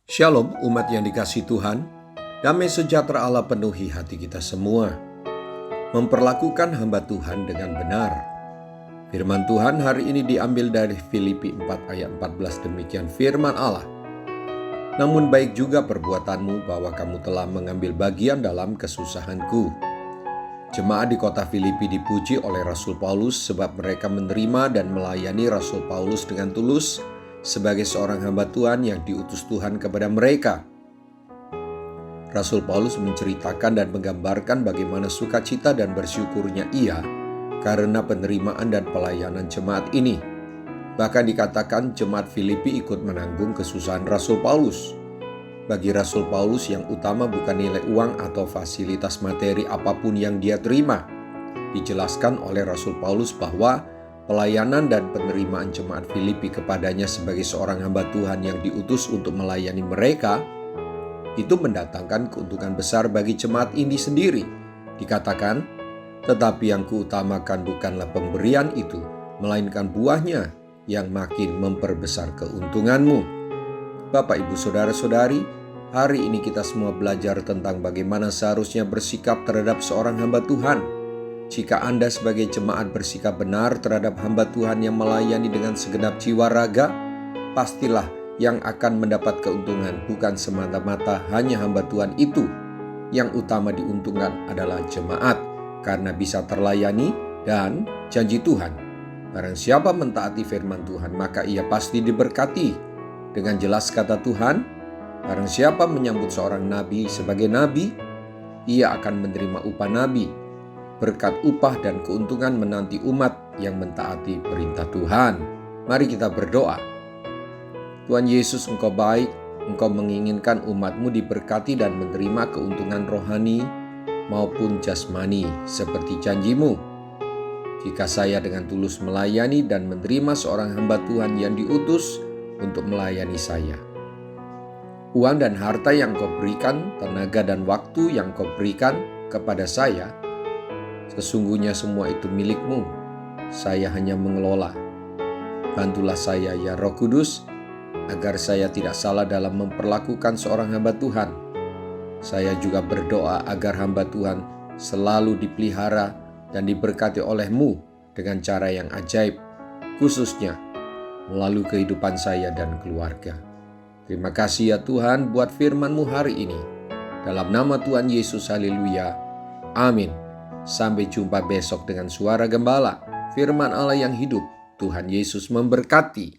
Shalom umat yang dikasihi Tuhan, damai sejahtera Allah penuhi hati kita semua. Memperlakukan hamba Tuhan dengan benar. Firman Tuhan hari ini diambil dari Filipi 4 ayat 14, demikian firman Allah. Namun baik juga perbuatanmu bahwa kamu telah mengambil bagian dalam kesusahanku. Jemaat di kota Filipi dipuji oleh Rasul Paulus sebab mereka menerima dan melayani Rasul Paulus dengan tulus sebagai seorang hamba Tuhan yang diutus Tuhan kepada mereka. Rasul Paulus menceritakan dan menggambarkan bagaimana sukacita dan bersyukurnya ia karena penerimaan dan pelayanan jemaat ini. Bahkan dikatakan jemaat Filipi ikut menanggung kesusahan Rasul Paulus. Bagi Rasul Paulus yang utama bukan nilai uang atau fasilitas materi apapun yang dia terima. Dijelaskan oleh Rasul Paulus bahwa pelayanan dan penerimaan jemaat Filipi kepadanya sebagai seorang hamba Tuhan yang diutus untuk melayani mereka itu mendatangkan keuntungan besar bagi jemaat ini sendiri. Dikatakan, tetapi yang kuutamakan bukanlah pemberian itu, melainkan buahnya yang makin memperbesar keuntunganmu. Bapak, Ibu, Saudara-saudari, hari ini kita semua belajar tentang bagaimana seharusnya bersikap terhadap seorang hamba Tuhan. Jika Anda sebagai jemaat bersikap benar terhadap hamba Tuhan yang melayani dengan segenap jiwa raga, pastilah yang akan mendapat keuntungan bukan semata-mata hanya hamba Tuhan itu. Yang utama diuntungkan adalah jemaat karena bisa terlayani dan janji Tuhan. Barang siapa mentaati firman Tuhan maka ia pasti diberkati. Dengan jelas kata Tuhan, barang siapa menyambut seorang nabi sebagai nabi, ia akan menerima upah nabi. Berkat upah dan keuntungan menanti umat yang mentaati perintah Tuhan. Mari kita berdoa. Tuhan Yesus, Engkau baik, Engkau menginginkan umat-Mu diberkati dan menerima keuntungan rohani maupun jasmani seperti janji-Mu. Jika saya dengan tulus melayani dan menerima seorang hamba Tuhan yang diutus untuk melayani saya, uang dan harta yang Kau berikan, tenaga dan waktu yang Kau berikan kepada saya, sesungguhnya semua itu milik-Mu. Saya hanya mengelola. Bantulah saya ya Roh Kudus, agar saya tidak salah dalam memperlakukan seorang hamba Tuhan. Saya juga berdoa agar hamba Tuhan selalu dipelihara dan diberkati oleh-Mu dengan cara yang ajaib, khususnya melalui kehidupan saya dan keluarga. Terima kasih ya Tuhan buat firman-Mu hari ini. Dalam nama Tuhan Yesus, haleluya. Amin. Sampai jumpa besok dengan suara gembala, firman Allah yang hidup. Tuhan Yesus memberkati.